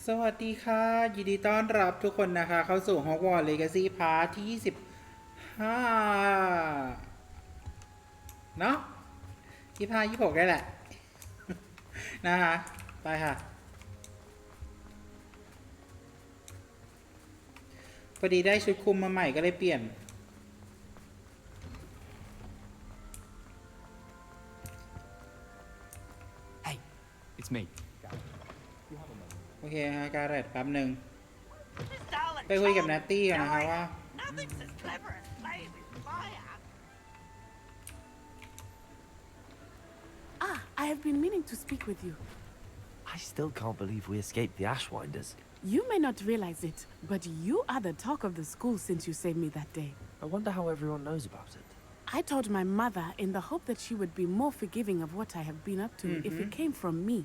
สวัสดีค่ะยินดีต้อนรับทุกคนนะคะเข้าสู่ Hogwarts Legacy พาร์ทที่25เนาะ25 26ได้แหละ นะคะไปค่ะพอดีได้ชุดคุมมาใหม่ก็เลยเปลี่ยนIt's me. โอเคฮะการ์เรตแป๊บหนึ่งไปคุยกับนัตตี้กันนะคะว่าI have been meaning to speak with you. I still can't believe we escaped the Ashwinders. You may not realize it, but you are the talk of the school since you saved me that day. I wonder how everyone knows about it. I told my mother in the hope that she would be more forgiving of what I have been up to if it came from me.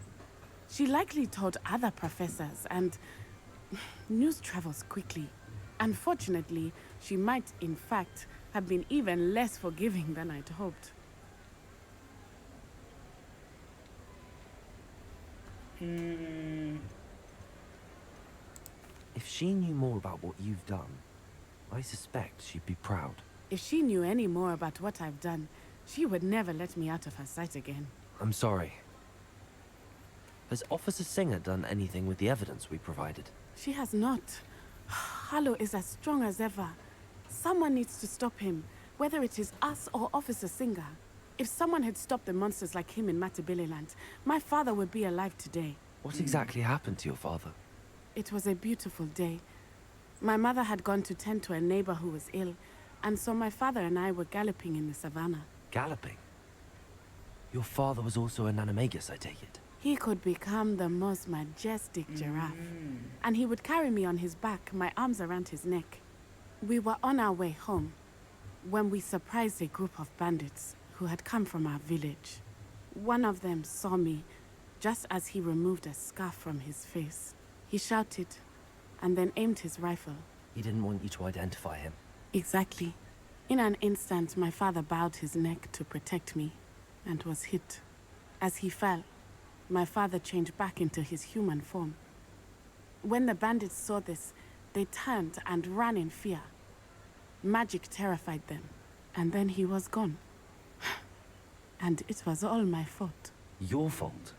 She likely told other professors, and news travels quickly. Unfortunately, she might, in fact, have been even less forgiving than I'd hoped. If she knew more about what you've done, I suspect she'd be proud. If she knew any more about what I've done, she would never let me out of her sight again. I'm sorry. Has Officer Singer done anything with the evidence we provided? She has not. Harlow is as strong as ever. Someone needs to stop him, whether it is us or Officer Singer. If someone had stopped the monsters like him in Matabeleland, my father would be alive today. What exactly happened to your father? It was a beautiful day. My mother had gone to tend to a neighbor who was ill, and so my father and I were galloping in the savannah. Galloping? Your father was also an animagus, I take it? He could become the most majestic giraffe, and he would carry me on his back, my arms around his neck. We were on our way home when we surprised a group of bandits who had come from our village. One of them saw me just as he removed a scarf from his face. He shouted and then aimed his rifle. He didn't want you to identify him. Exactly. In an instant, my father bowed his neck to protect me and was hit. As he fell, my father changed back into his human form. When the bandits saw this, they turned and ran in fear. Magic terrified them, and then he was gone. And it was all my fault. Your fault?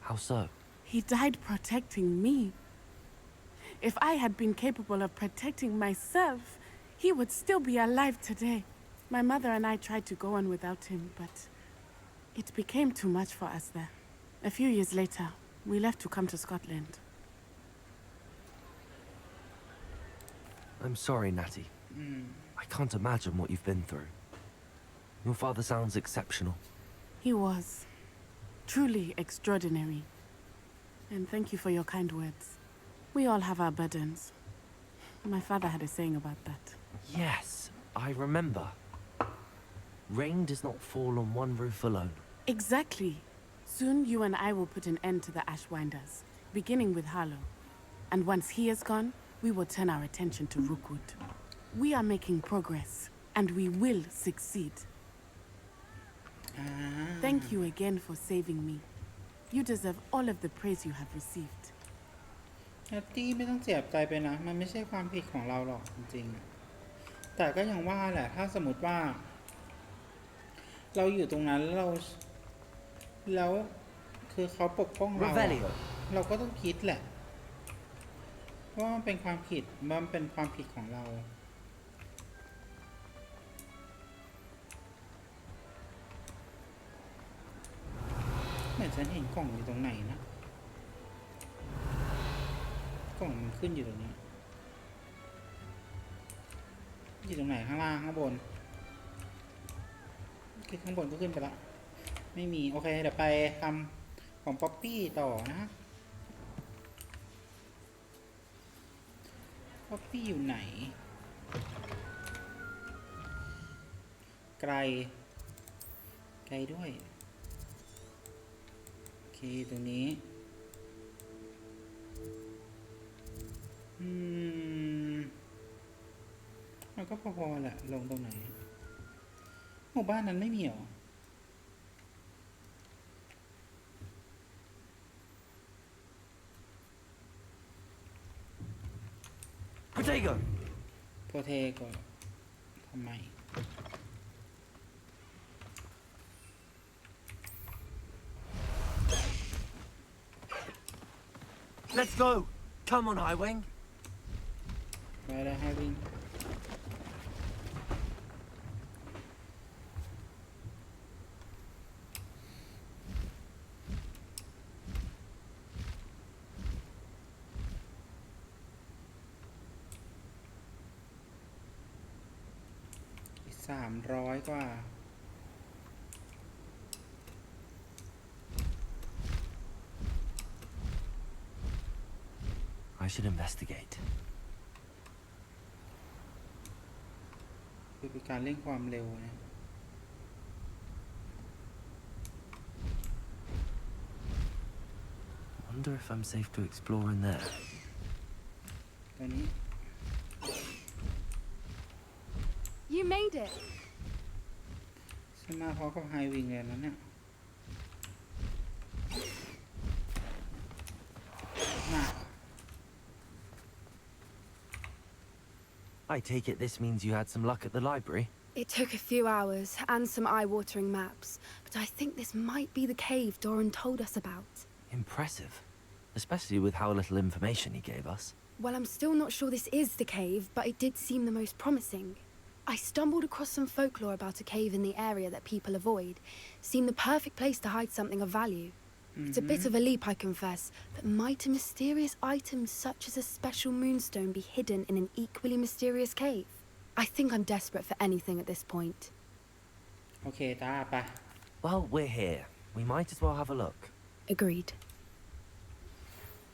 How so? He died protecting me. If I had been capable of protecting myself, he would still be alive today. My mother and I tried to go on without him, but it became too much for us there. A few years later, we left to come to Scotland. I'm sorry, Natty. I can't imagine what you've been through. Your father sounds exceptional. He was truly extraordinary. And thank you for your kind words. We all have our burdens. My father had a saying about that. Yes, I remember. Rain does not fall on one roof alone. Exactly. Soon you and I will put an end to the Ashwinders, beginning with Harlow. And once he is gone, we will turn our attention to Rookwood. We are making progress, and we will succeed. Thank you again for saving me. You deserve all of the praise you have received. นัตตี้ไม่ต้องเสียใจไปนะมันไม่ใช่ความผิดของเราหรอกจริงๆแต่ก็ยังว่าแหละถ้าสมมติว่าเราอยู่ตรงนั้นแล้วคือเขาปกป้องเราเราก็ต้องคิดแหละว่ามันเป็นความผิดมันเป็นความผิดของเราเหมือนฉันเห็นกล่องอยู่ตรงไหนนะกล่องมันขึ้นอยู่ตรงนี้อยู่ตรงไหนข้างล่างข้างบนคือข้างบนก็ขึ้นไปละไม่มีโอเคเดี๋ยวไปทำของป๊อปปี้ต่อนะป๊อปปี้อยู่ไหนไกลด้วยโอเคตรงนี้มันก็พอๆแหละลงตรงไหนหมู่บ้านนั้นไม่มีหรอ Protego. โปรเทก็ทำไม Let's go. Come on, Highwing. ไปแล้วให้วิ่ง300 กว่า I should investigate. คือเป็นการเร่งความเร็วนะ Wonder if I'm safe to explore in there. ตอนนี้ You made it. ฉันมาพร้อมกับไฮวิงเลยนะเนี่ยมา I take it this means you had some luck at the library? It took a few hours and some eye-watering maps, but I think this might be the cave Doran told us about. Impressive. Especially with how little information he gave us. Well, I'm still not sure this is the cave, but it did seem the most promising. I stumbled across some folklore about a cave in the area that people avoid. Seemed the perfect place to hide something of value. It's a bit of a leap, I confess, but might a mysterious item such as a special moonstone be hidden in an equally mysterious cave? I think I'm desperate for anything at this point. โอเคตาไป Well, we're here. We might as well have a look. Agreed.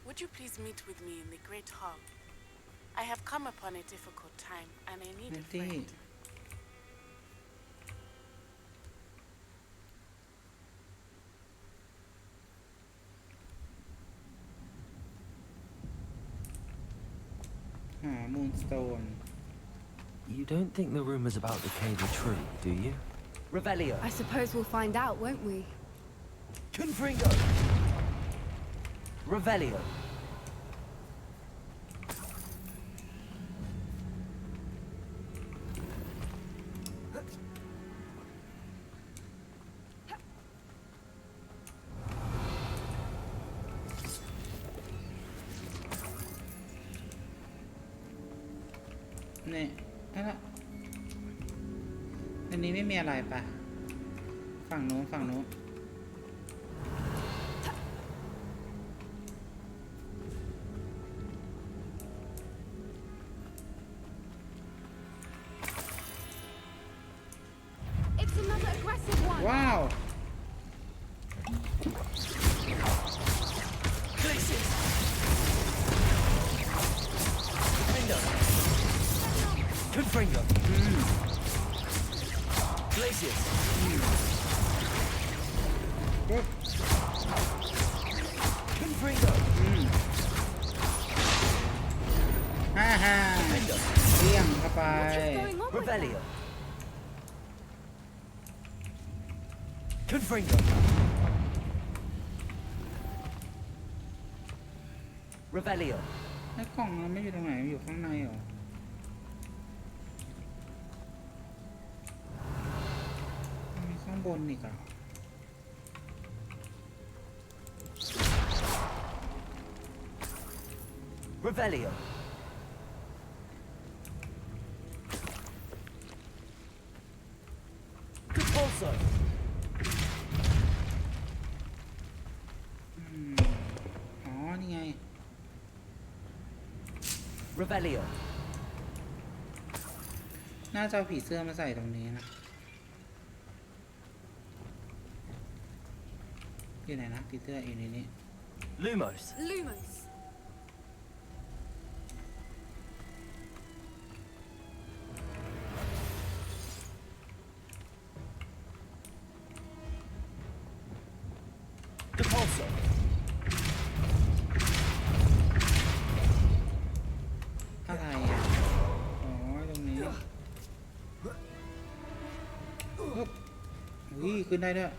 Would you please meet with me in the Great Hall? I have come upon a difficult time, and I need a ที่ friend. หามูนสโตน You don't think the rumors about the cave are true, do you? Revelio. I suppose we'll find out, won't we? Confringo. Revelio.เนี่ยนั่นแหละอันนี้ไม่มีอะไรปะฝั่งโน้นฝั่งโน้น It's another aggressive one. ว้าว Glacius. Confringo. Glacius. ปึ๊บ Confringo. ฮ่าฮ่าเลี่ยงเข้าไป What's going on with that? Revelio. Confringo. Revelio. แล้วกล่องมันไม่อยู่ตรงไหนมันอยู่ข้างในเหรอมันมีข้างบนอีกอ่ะ Revelio. Compulso. อ๋อ นี่ไง Revelio. น่าจะเอาผีเสื้อมาใส่ตรงนี้นะ อยู่ไหนนะผีเสื้ออยู่ในนี้ Lumos. Lumos. Compulso. อะไรอ่ะ อ๋อ ตรงนี้ปึ๊บอุ้ยขึ้นได้ด้วย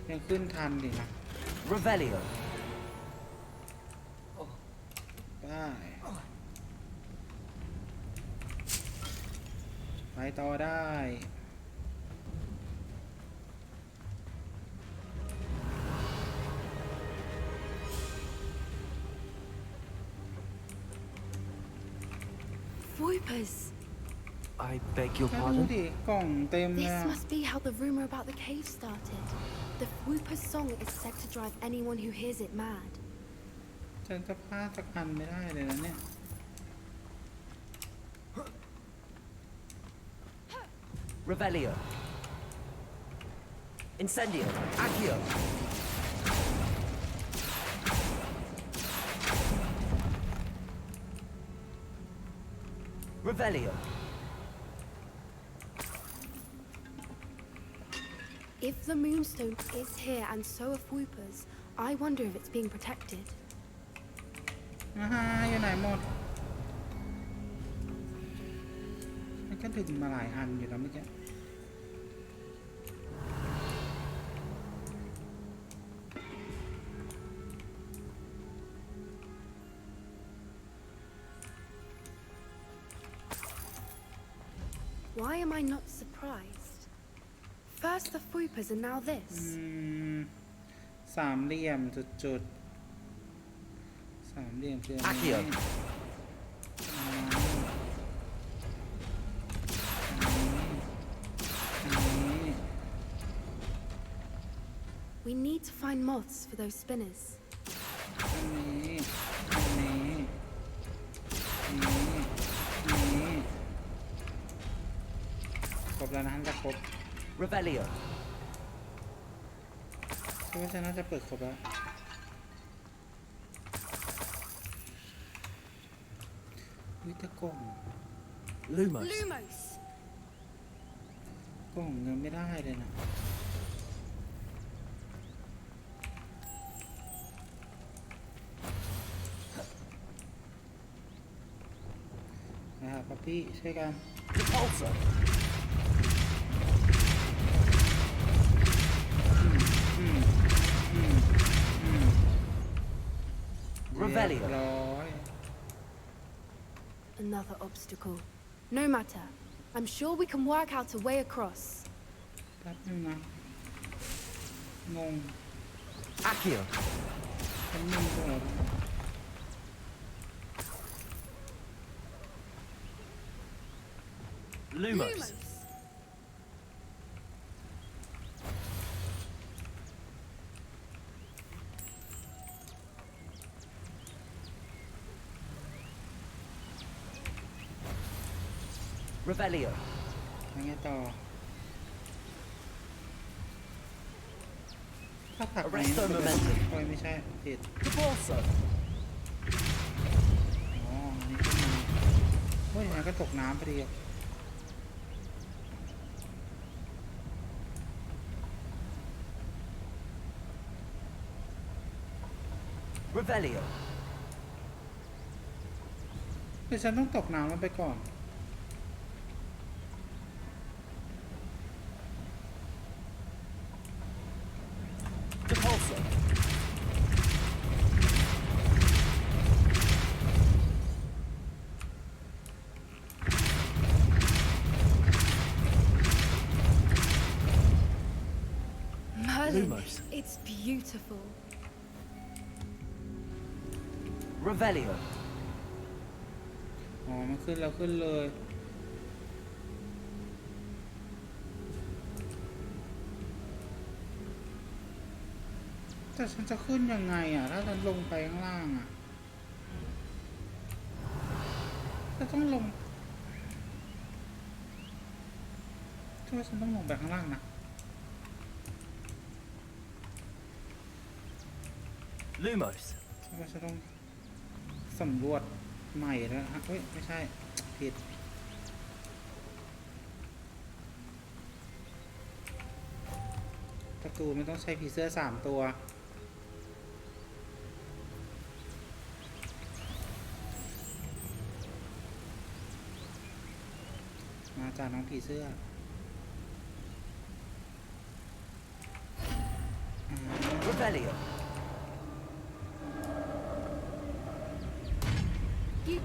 ยังขึ้นทันดินะ Revelio. ไป ได้ไปต่อได้ Voipers. I beg your ดู pardon? ดิกล่องเต็มเลย This อะ must be how the rumor about the cave started. The Voipers song is said to drive anyone who hears it mad. ฉันจะพลาดสักอันไม่ได้เลยนะเนี่ย Revelio. Incendio. Accio. Revelio. If the moonstone is here and so are Voipers, I wonder if it's being protected. อยู่ไหนหมดมันก็ดึงมาหลายอันอยู่แล้วเมื่อกี้ Why am I not surprised? First the Voipers and now this. สามเหลี่ยมจุดๆสามเหลี่ยมคืออันนี้ Accio. อันนี้ We need to find moths for those spinners. อันนี้ครบแล้วนะจะครบ Revelio. คิดว่าฉันน่าจะเปิดครบแล้ววิตกล่อง Lumos. Lumos! กล่องยังไม่ได้เลยนะนะครับป๊อปปี้ช่วยกัน Repulsor. Revelio. ร้อย Another obstacle. No matter. I'm sure we can work out a way across. แป๊บนึงนะงง Accio. ฉันงงตัว Lumos. Revelio. ยังไงต่อถ้าผักไหน Arresto momentum โอ้ยไม่ใช่ผิด Repulsor. อ๋ออันนี้ขึ้นมาโอ้ยอย่างนั้นก็ตกน้ำพอดีอะ Revelio. เดี๋ยวฉันต้องตกน้ำมันไปก่อน Repulsor. Merlin, Lumos. it's beautiful. Revelio. อ๋อมันขึ้นแล้วขึ้นเลยแต่ฉันจะขึ้นยังไงอ่ะถ้าฉันลงไปข้างล่างอ่ะจะต้องลงช่วยฉันต้องลงไปข้างล่างนะ Lumos. ฉันว่าฉันต้องสำรวจใหม่แล้วฮะเฮ้ยไม่ใช่ผิดประตูมันต้องใช้ผีเสื้อ3 ตัวมาจากน้องผีเสื้อRevelio.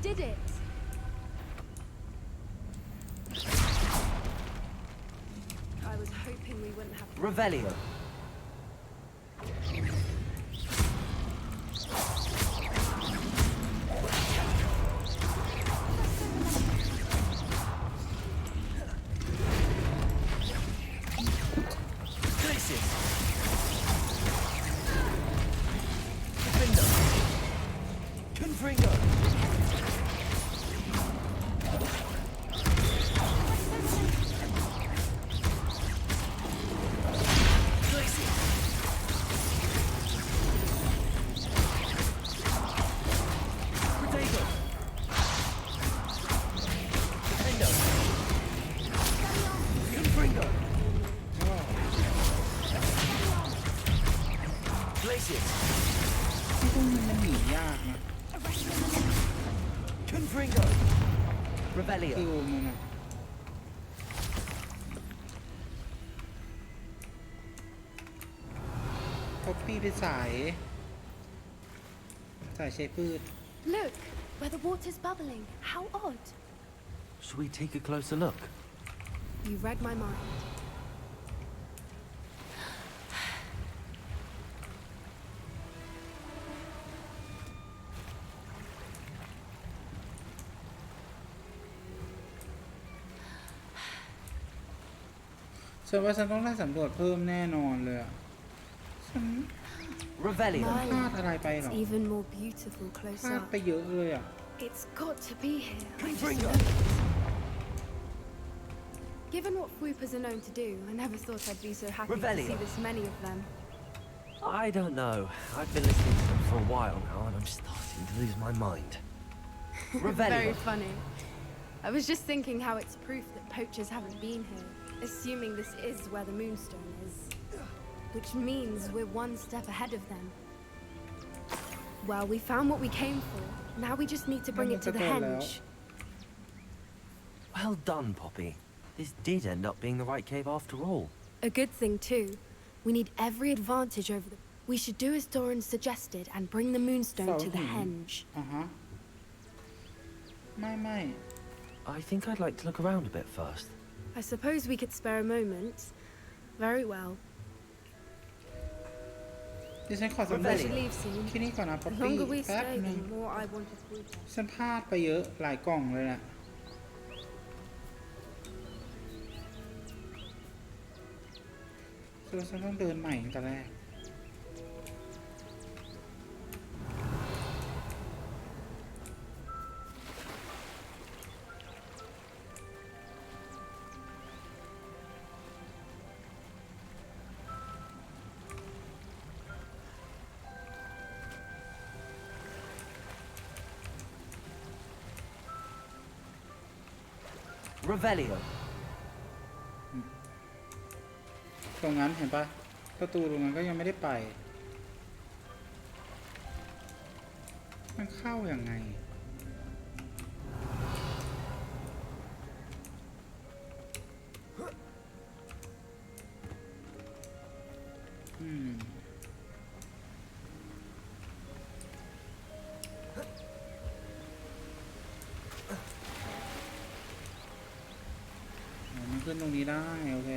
did it! I was hoping we wouldn't have to... Revelio. Revelio. คิวมันอะท็อปปี้ไปสายใช้พืช Look, where the water's bubbling. How odd. Should we take a closer look? You read my mind.ฉันว่าฉันต้องได้สำรวจเพิ่มแน่นอนเลยอะฉัน Revelio. พลาดอะไรไปหรอ It's even more beautiful พ close ลาด up. ไปเยอะเลยอะ It's got to be here. I just Bring know it. it. Given what Fwoopas are known to do, I never thought I'd be so happy to Revelio. see this many of them. I don't know. I've been listening to them for a while now, and I'm starting to lose my mind. Very Revelio. funny. I was just thinking how it's proof that poachers haven't been here, assuming this is where the moonstone is. Which means we're one step ahead of them. Well, we found what we came for. Now we just need to bring it to the henge. Well done, Poppy. This did end up being the right cave after all. A good thing too. We need every advantage over the... We should do as Doran suggested and bring the moonstone to the henge. อ่าฮะไม่ I think I'd like to look around a bit first. I suppose we could spare a moment. Very well. ดิฉันขอสำรว I จ should leave soon. ที่นี่ก่อนนะป๊อป The ปี้ longer we แป๊บ stay, นึง the more I want to prove it. ฉันพลาดไปเยอะหลายกล่องเลยแหละฉันต้องเดินใหม่ตั้งแต่แรก Revelio. ตรงนั้นเห็นปะประตูตรงนั้นก็ยังไม่ได้ไปมันเข้าอย่างไงมันขึ้นตรงนี้ได้โอเค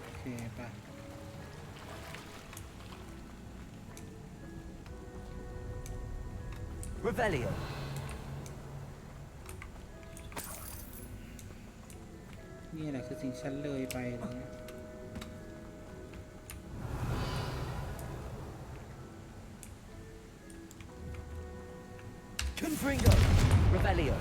โอเคไป Revelio. นี่แหละคือสิ่งฉันเลยไปเลย Confringo. Revelio.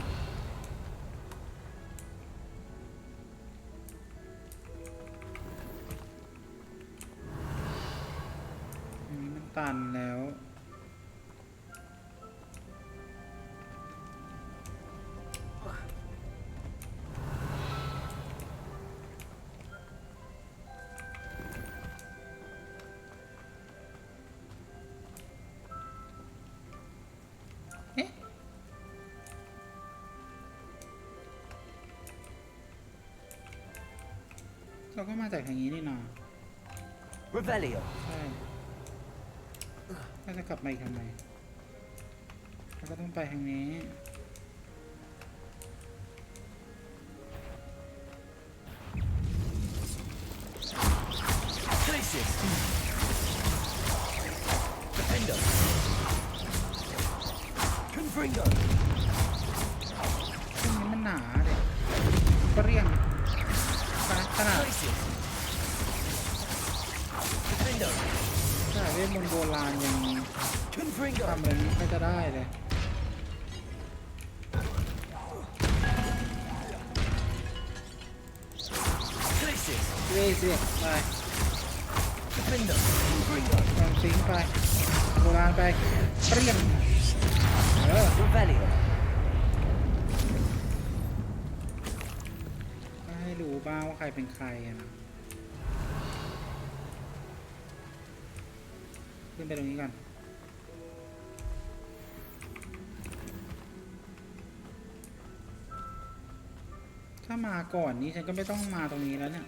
อันนี้มันตันแล้ว เอ๊ะ เขาก็มาจากทางนี้นี่นา Revelio. ใช่ก็จะกลับมาอีกทำไมเราก็ต้องไปทางนี้ Places. Defender. Confringo. ตรงนี้มันหนาเด็กก็เรียงขนาด Places. Defender. ขนาดเวทมนต์โบราณยัง Confringo. ทำอะไรนี้ก็จะได้เลย Places. เว้ยเสียไป Defender. Confringo. ลองซิงค์ไปโบราณไปเรียงRevelio. ก็ให้รู้บ้างว่าใครเป็นใครอะนะขึ้นไปตรงนี้ก่อนถ้ามาก่อนนี้ฉันก็ไม่ต้องมาตรงนี้แล้วเนี่ย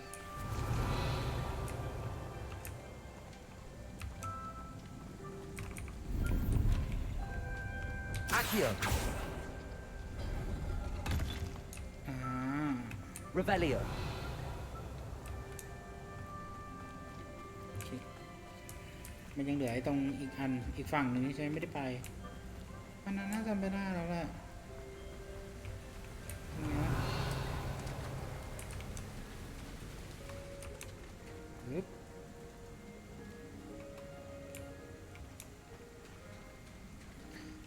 Accio. อ่า Revelio. โอเคมันยังเหลือไอ้ตรงอีกอันอีกฝั่งหนึ่งที่ฉันไม่ได้ไปอันนั้นน่าจะไม่ได้แล้วแหละตรงนี้ปึ๊บ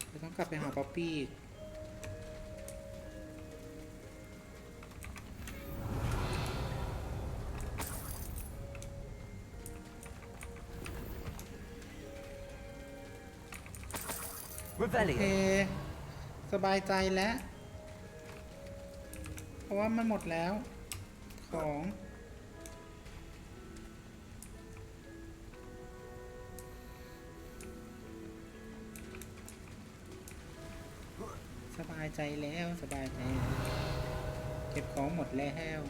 เราต้องกลับไปหาป๊อปปี้อีก โอเค Revelio. สบายใจแล้ว เพราะว่ามันหมดแล้ว ของสบายใจแล้วสบายใจแล้วเก็บของหมดแล้ว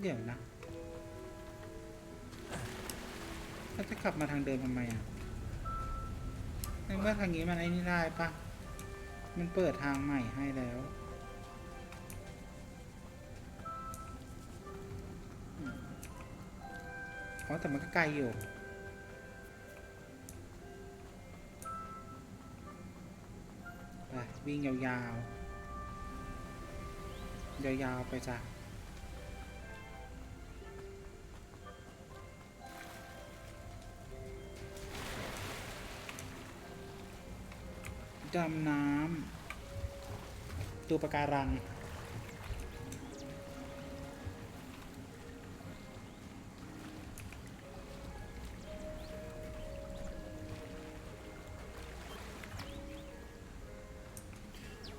เดี๋ยวนะเขาจะกลับมาทางเดิมทำไมอ่ะในเมื่อทางนี้มันไอ้นี่ได้ปะมันเปิดทางใหม่ให้แล้วแต่มันก็ไกลอยู่ไปวิ่งยาวๆยาวๆไปจ้ะดำน้ำตัวปะการัง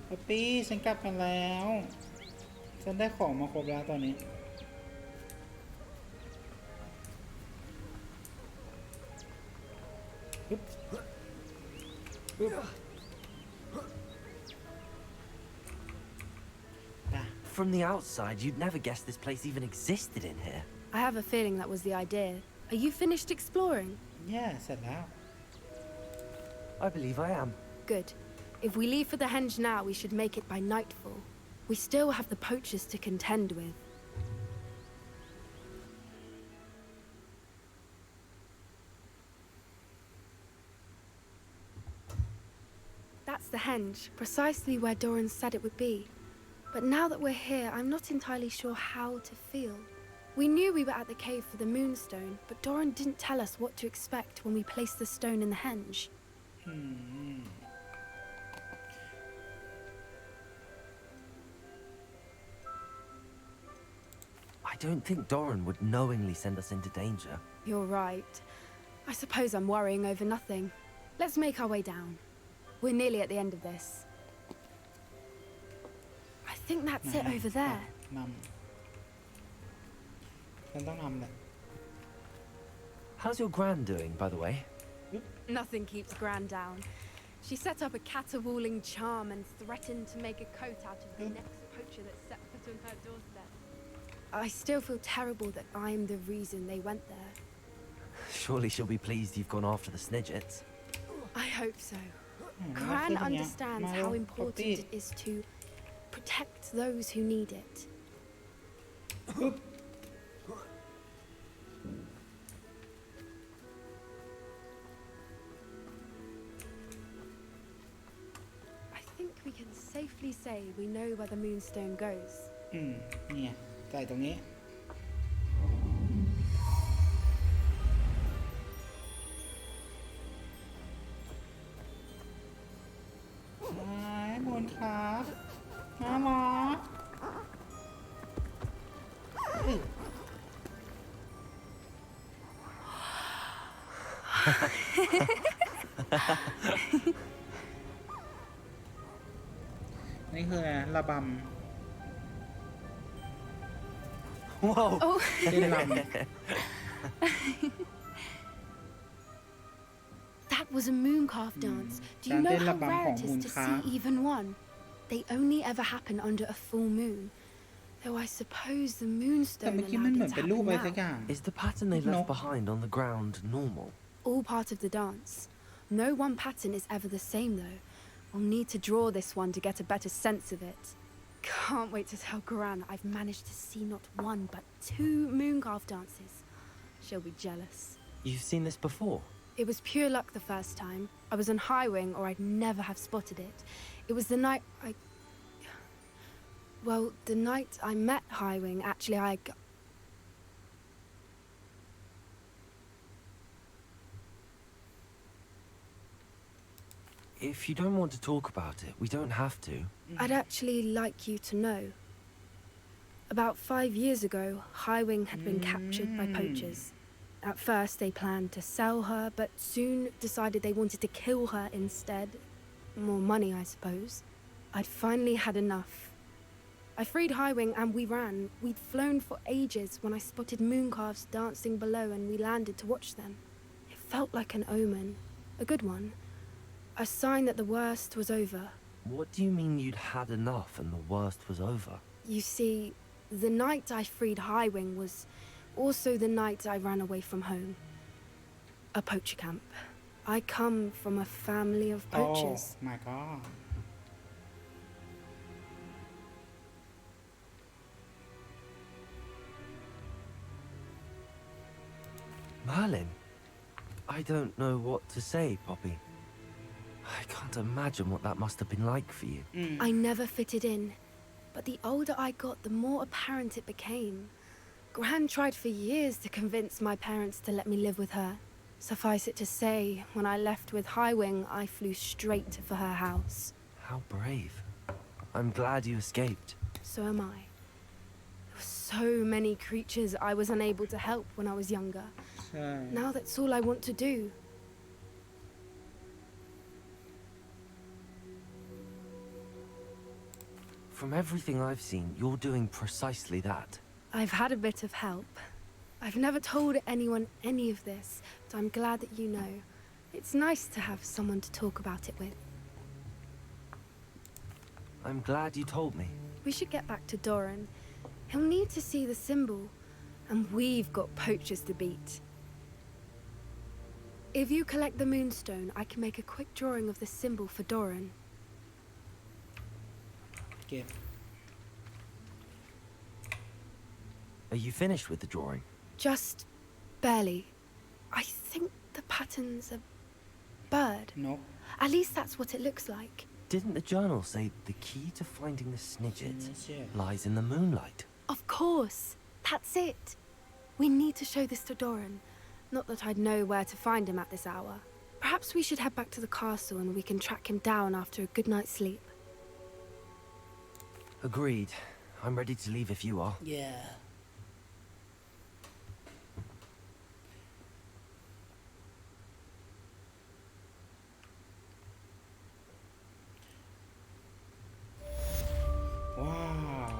ป๊อปปี้ฉันกลับมาแล้วฉันได้ของมาครบแล้วตอนนี้ปึ๊บปึ๊บ From the outside, you'd never guess this place even existed in here. I have a feeling that was the idea. Are you finished exploring? Yeah, เสร็จแล้ว I believe I am. Good. If we leave for the henge now, we should make it by nightfall. We still have the poachers to contend with. That's the henge, precisely where Doran said it would be. But now that we're here, I'm not entirely sure how to feel. We knew we were at the cave for the moonstone, but Doran didn't tell us what to expect when we placed the stone in the henge. I don't think Doran would knowingly send us into danger. You're right. I suppose I'm worrying over nothing. Let's make our way down. We're nearly at the end of this. I think that's it over there. นำฉันต้องนำแหละ How's your gran doing, by the way? Nothing keeps Gran down. She set up a caterwauling charm and threatened to make a coat out of the next poacher that set foot on her doorstep. I still feel terrible that I'm the reason they went there. Surely she'll be pleased you've gone after the Snidgets. I hope so. Gran understands how important it is to protect those who need it. I think we can safely say we know where the moonstone goes. เนี่ยใส่ตรงนี้มูลครับน่ารักนี่คือระบำ Whoa! Oh. เต้นรำ That was a mooncalf dance. Do you know how rare it is to see even one? They only ever happen under a full moon. Though I suppose the แต่ moonstone เมื่อกี้มันเหมือน allowed เป็ it น to รูป happen อะไรสัก now. อย่าง Is the pattern they left behind on the ground normal? All part of the dance. No one pattern is ever the same though. We'll need to draw this one to get a better sense of it. Can't wait to tell Gran I've managed to see not one but 2 mooncalf dances. She'll be jealous. You've seen this before? It was pure luck the first time. I was on Highwing or I'd never have spotted it. It was the night Well, the night I met Highwing, actually If you don't want to talk about it, we don't have to. I'd actually like you to know. About 5 years ago, Highwing had been captured by poachers. At first, they planned to sell her, but soon decided they wanted to kill her instead. More money, I suppose. I'd finally had enough. I freed Highwing and we ran. We'd flown for ages when I spotted mooncalves dancing below and we landed to watch them. It felt like an omen. A good one. A sign that the worst was over. What do you mean you'd had enough and the worst was over? You see, the night I freed Highwing was also the night I ran away from home. A poacher camp. I come from a family of poachers. Oh my god. Merlin? I don't know what to say, Poppy. I can't imagine what that must have been like for you. I never fitted in, but the older I got, the more apparent it became. Gran tried for years to convince my parents to let me live with her. Suffice it to say, when I left with Highwing, I flew straight for her house. How brave. I'm glad you escaped. So am I. There were so many creatures I was unable to help when I was younger. ใช่ Now that's all I want to do. From everything I've seen, you're doing precisely that. I've had a bit of help. I've never told anyone any of this, but I'm glad that you know. It's nice to have someone to talk about it with. I'm glad you told me. We should get back to Doran. He'll need to see the symbol, and we've got poachers to beat. If you collect the moonstone, I can make a quick drawing of the symbol for Doran. เก็บ Are you finished with the drawing? Just barely. I think the pattern's a bird. นก At least that's what it looks like. Didn't the journal say the key to finding the Snidget Snidget. lies in the moonlight? Of course. That's it. We need to show this to Doran. Not that I'd know where to find him at this hour. Perhaps we should head back to the castle and we can track him down after a good night's sleep. Agreed. I'm ready to leave if you are. yeah ว้าว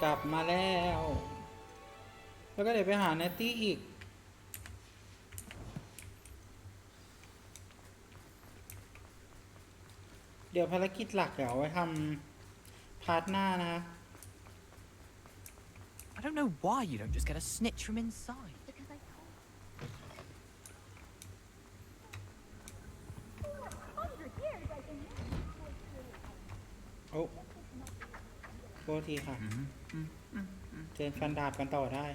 กลับมาแล้ว โ แล้วก็เดี๋ยวไปหาเนตตี้อีกเดี๋ยวภารกิจหลักเดี๋ยวไว้ทำพาร์ทหน้านะ I don't know why you don't just get a snitch from inside. โอ้โทษทีค่ะเจนฟันดาบกันต่อได้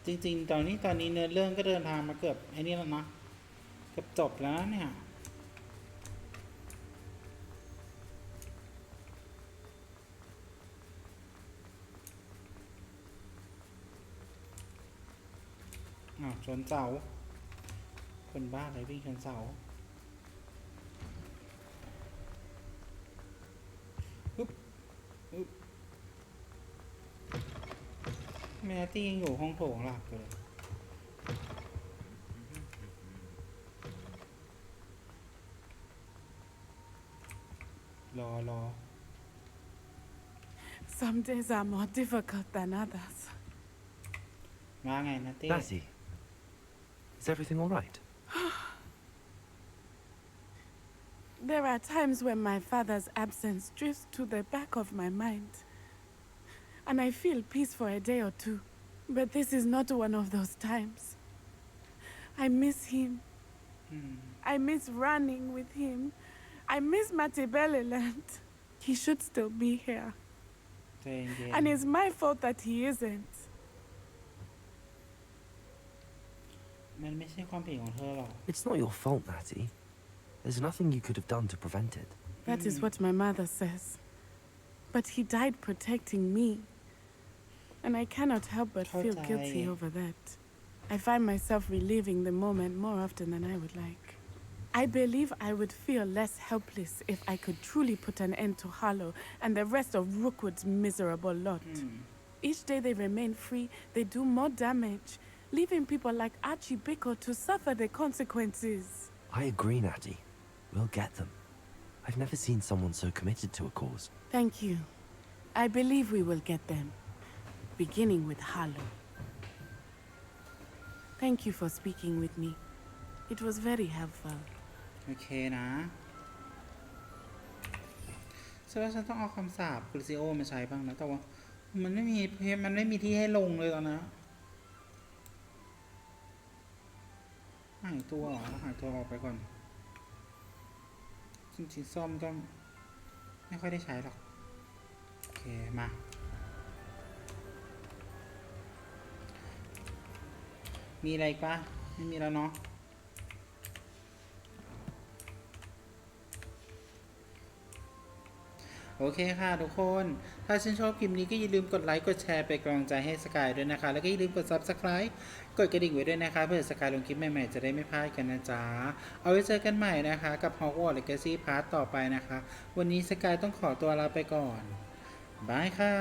จริงๆตอนนี้เนื้อเรื่องก็เดินทางมาเกือบไอ้นี่แล้วนะเกือบจบแล้วเนี่ยชนเสาคนบ้าอะไรวิ่งชนเสาปึ๊บปึ๊บแม่ตี้ยังอยู่ห้องโถงหลักเลยรอ Some days are more difficult than others. ว่าไงนะตี้ Natty, is everything all right? There are times when my father's absence drifts to the back of my mind, and I feel peace for a day or two. But this is not one of those times. I miss him. I miss running with him. I miss Matibeleland. He should still be here. ใจเย็น And it's my fault that he isn't. มันไม่ใช่ความผิดของเธอหรอก It's not your fault, Natty. There's nothing you could have done to prevent it. That is what my mother says. But he died protecting me. And I cannot help but feel guilty over that. I find myself reliving the moment more often than I would like. I believe I would feel less helpless if I could truly put an end to Harlow and the rest of Rookwood's miserable lot. Each day they remain free, they do more damage, leaving people like Archie Bickle to suffer the consequences. I agree, Natty. We'll get them. I've never seen someone so committed to a cause. Thank you. I believe we will get them, beginning with Harlow. Thank you for speaking with me. It was very helpful. โอเคนะฉันว่าฉันต้องเอาคำสาปกริซิโอมาใช้บ้างนะแต่ว่ามันไม่มีที่ให้ลงเลยตอนนะหายตัวออกไปก่อนจริงๆซ่อมก็ไม่ค่อยได้ใช้หรอกโอเคมามีอะไรอีกปะไม่มีแล้วเนาะโอเคค่ะทุกคนถ้าชื่นชอบคลิปนี้ก็อย่าลืมกดไลค์กดแชร์เป็นกำลังใจให้สกายด้วยนะคะแล้วก็อย่าลืมกด Subscribe กดกระดิ่งไว้ด้วยนะคะเพื่อสกายลงคลิปใหม่ๆจะได้ไม่พลาดกันนะจ๊ะเอาไว้เจอกันใหม่นะคะกับ Hogwarts Legacy พาร์ทต่อไปนะคะวันนี้สกายต้องขอตัวลาไปก่อนบายค่ะ